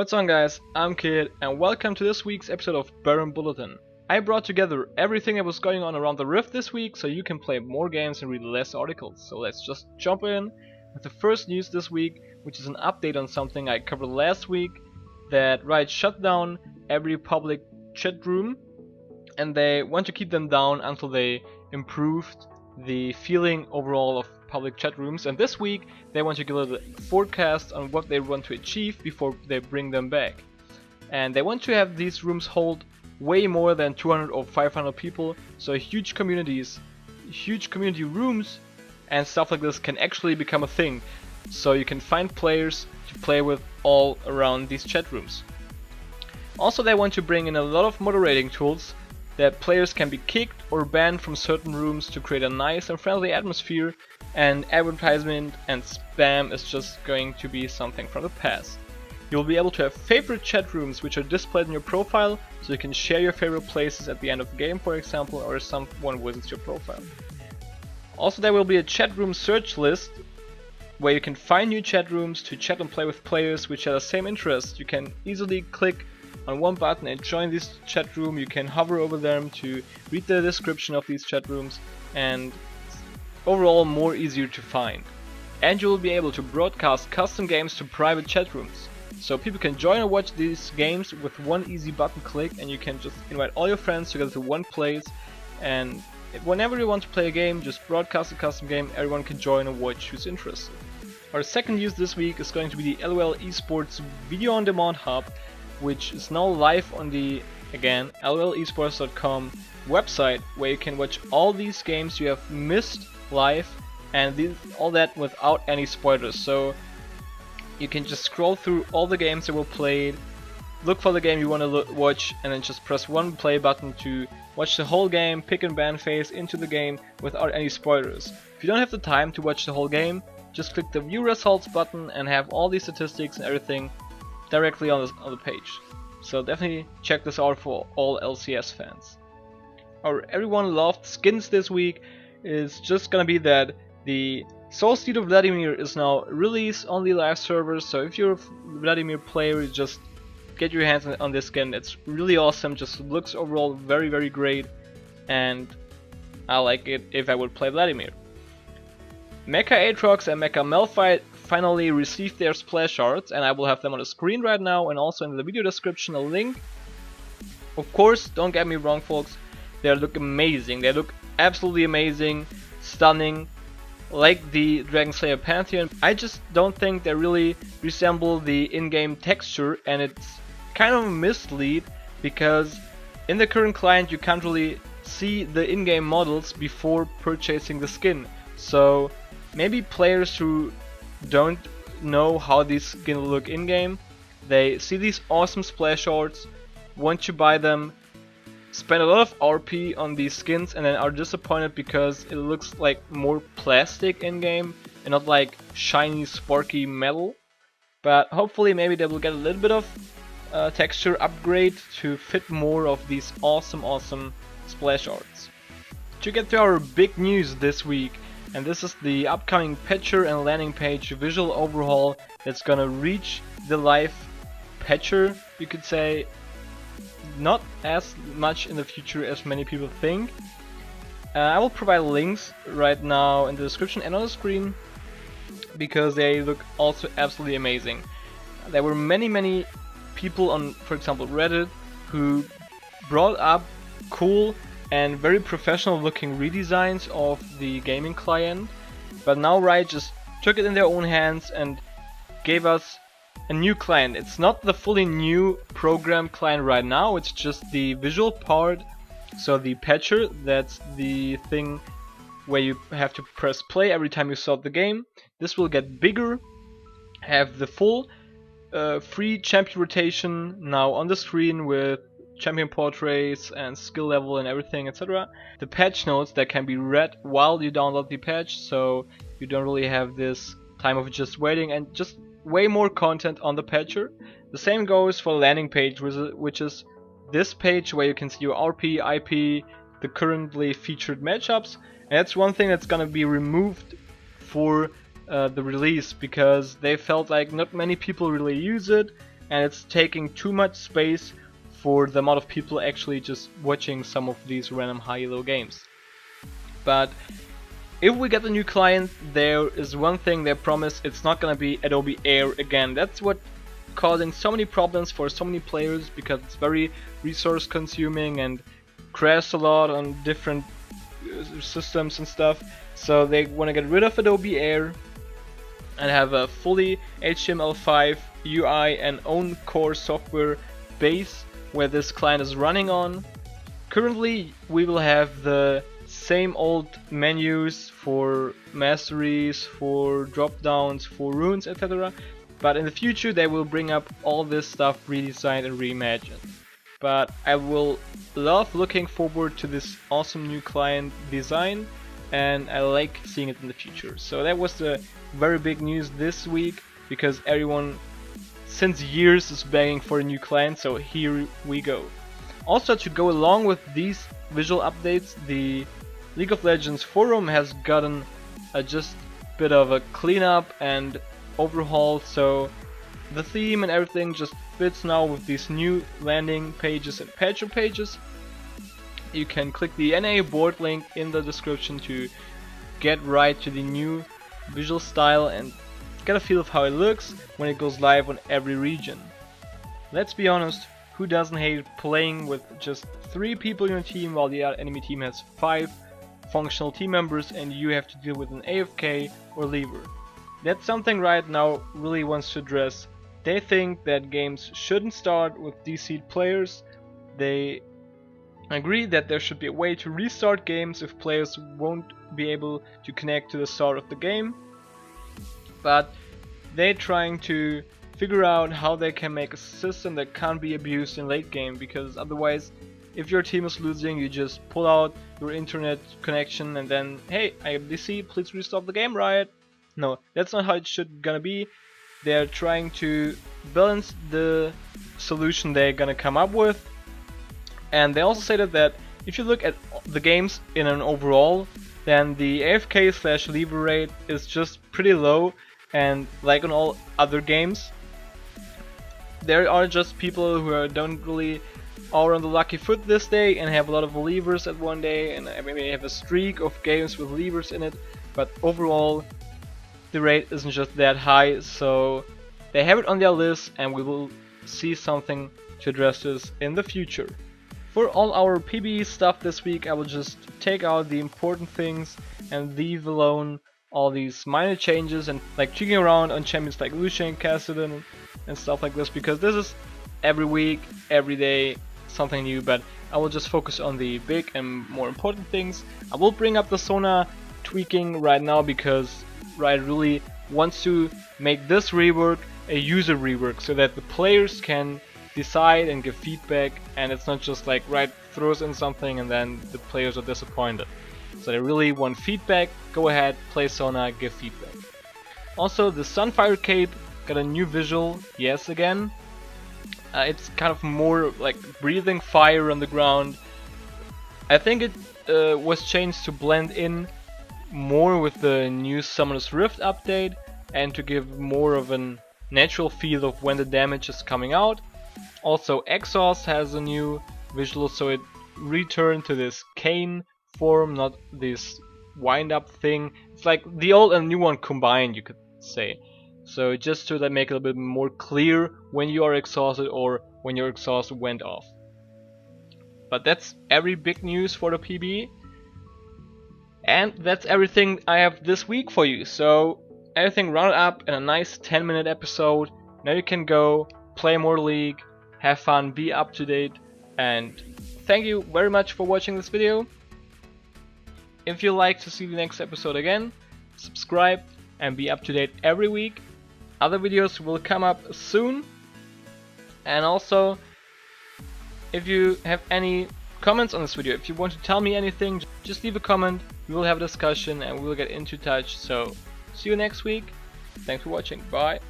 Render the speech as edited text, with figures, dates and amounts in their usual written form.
What's on, guys? I'm Kid and welcome to this week's episode of Bulletin. I brought together everything that was going on around the Rift this week so you can play more games and read less articles. So let's just jump in with the first news this week, which is an update on something I covered last week, that Riot shut down every public chat room and they want to keep them down until they improved the feeling overall of public chat rooms, and this week they want to give a forecast on what they want to achieve before they bring them back. And they want to have these rooms hold way more than 200 or 500 people, so huge community rooms and stuff like this can actually become a thing, so you can find players to play with all around these chat rooms. Also, they want to bring in a lot of moderating tools that players can be kicked or banned from certain rooms to create a nice and friendly atmosphere, and advertisement and spam is just going to be something from the past. You'll be able to have favorite chat rooms which are displayed in your profile, so you can share your favorite places at the end of the game, for example, or if someone visits your profile. Also, there will be a chat room search list where you can find new chat rooms to chat and play with players which have the same interests. You can easily click on one button and join this chat room. You can hover over them to read the description of these chat rooms, and overall more easier to find. And you will be able to broadcast custom games to private chat rooms, so people can join or watch these games with one easy button click, and you can just invite all your friends together to one place, and whenever you want to play a game, just broadcast a custom game, everyone can join or watch who's interested. Our second news this week is going to be the LOL Esports Video On Demand Hub, which is now live on the, again, lolesports.com website, where you can watch all these games you have missed live, and all that without any spoilers. So you can just scroll through all the games that were played, look for the game you want to watch, and then just press one play button to watch the whole game, pick and ban phase into the game without any spoilers. If you don't have the time to watch the whole game, just click the view results button and have all these statistics and everything directly on the page. So definitely check this out for all LCS fans. Our everyone loved skins this week is just gonna be that the Soul Steed of Vladimir is now released on the live servers, so if you're a Vladimir player, just get your hands on this skin. It's really awesome, just looks overall very great, and I like it if I would play Vladimir. Mecha Aatrox and Mecha Malphite finally received their splash arts, and I will have them on the screen right now, and also in the video description a link. Of course, don't get me wrong folks, they look amazing, they look absolutely amazing, stunning, like the Dragon Slayer Pantheon. I just don't think they really resemble the in-game texture, and it's kind of mislead because in the current client you can't really see the in-game models before purchasing the skin. So maybe players who don't know how these skins look in-game, they see these awesome splash arts, want to buy them, spend a lot of RP on these skins, and then are disappointed because it looks like more plastic in-game and not like shiny sparky metal. But hopefully maybe they will get a little bit of texture upgrade to fit more of these awesome splash arts. To get to our big news this week, and this is the upcoming patcher and landing page visual overhaul that's gonna reach the live patcher, you could say, not as much in the future as many people think. I will provide links right now in the description and on the screen because they look also absolutely amazing. There were many people on, for example, Reddit who brought up cool and very professional looking redesigns of the gaming client, but now Riot just took it in their own hands and gave us a new client. It's not the fully new program client right now, it's just the visual part. So the patcher, that's the thing where you have to press play every time you start the game. This will get bigger, have the full free champion rotation now on the screen with champion portraits and skill level and everything, etc. The patch notes that can be read while you download the patch, so you don't really have this time of just waiting, and just way more content on the patcher. The same goes for the landing page, which is this page where you can see your RP, IP, the currently featured matchups, and that's one thing that's gonna be removed for the release because they felt like not many people really use it. and it's taking too much space for the amount of people actually just watching some of these random high elo games. But if we get the new client, there is one thing they promise: it's not gonna be Adobe Air again. That's what causing so many problems for so many players, because it's very resource consuming and crashes a lot on different systems and stuff. So they want to get rid of Adobe Air and have a fully HTML5 UI and own core software base where this client is running on. Currently we will have the same old menus for masteries, for drop downs, for runes, etc. But in the future they will bring up all this stuff redesigned and reimagined. But I will love looking forward to this awesome new client design, and I like seeing it in the future. So that was the very big news this week, because everyone since years is begging for a new client, so here we go. Also, to go along with these visual updates, the League of Legends forum has gotten just a bit of a cleanup and overhaul, so the theme and everything just fits now with these new landing pages and patcher pages. You can click the NA board link in the description to get right to the new visual style and get a feel of how it looks when it goes live on every region. Let's be honest, who doesn't hate playing with just 3 people in your team while the enemy team has 5 functional team members and you have to deal with an AFK or leaver? That's something right now really wants to address. They think that games shouldn't start with DC'd players. They agree that there should be a way to restart games if players won't be able to connect to the start of the game. But they're trying to figure out how they can make a system that can't be abused in late game, because otherwise if your team is losing, you just pull out your internet connection and then, hey, I have DC, please restart the game, Riot. No, that's not how it should gonna be. They're trying to balance the solution they're gonna come up with, and they also stated that if you look at the games in an overall, then the AFK / leaver rate is just pretty low, and like on all other games, there are just people who don't really are on the lucky foot this day and have a lot of levers at one day, and maybe have a streak of games with levers in it, but overall the rate isn't just that high, so they have it on their list and we will see something to address this in the future. For all our PBE stuff this week, I will just take out the important things and leave alone all these minor changes and like tweaking around on champions like Lucian, Kassadin and stuff like this, because this is every week, every day, something new, but I will just focus on the big and more important things. I will bring up the Sona tweaking right now because Riot really wants to make this rework a user rework so that the players can decide and give feedback, and it's not just like Riot throws in something and then the players are disappointed. So they really want feedback. Go ahead, play Sona, give feedback. Also, the Sunfire Cape got a new visual, yes, again. It's kind of more like breathing fire on the ground. I think it was changed to blend in more with the new Summoner's Rift update and to give more of a natural feel of when the damage is coming out. Also, Exhaust has a new visual, so it returned to this cane form, not this wind up thing. It's like the old and new one combined, you could say. So just to make it a little bit more clear when you are exhausted or when your exhaust went off. But that's every big news for the PB. And that's everything I have this week for you. So everything rounded up in a nice 10-minute episode. Now you can go play more League, have fun, be up to date, and thank you very much for watching this video. If you like to see the next episode again, subscribe and be up to date every week. Other videos will come up soon. And also, if you have any comments on this video, if you want to tell me anything, just leave a comment. We will have a discussion and we will get into touch. So see you next week. Thanks for watching. Bye.